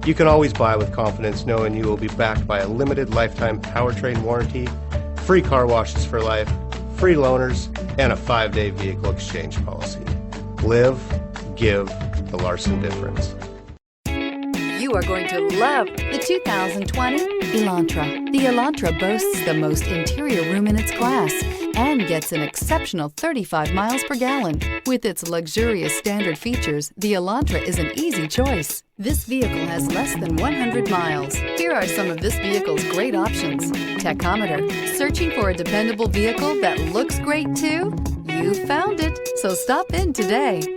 You can always buy with confidence knowing you will be backed by a limited lifetime powertrain warranty, free car washes for life, free loaners, and a 5-day vehicle exchange policy. Live, give the Larson difference. You are going to love the 2020 Elantra. The Elantra boasts the most interior room in its class and gets an exceptional 35 miles per gallon. With its luxurious standard features, the Elantra is an easy choice. This vehicle has less than 100 miles. Here are some of this vehicle's great options: tachometer. Searching for a dependable vehicle that looks great too? You found it, so stop in today.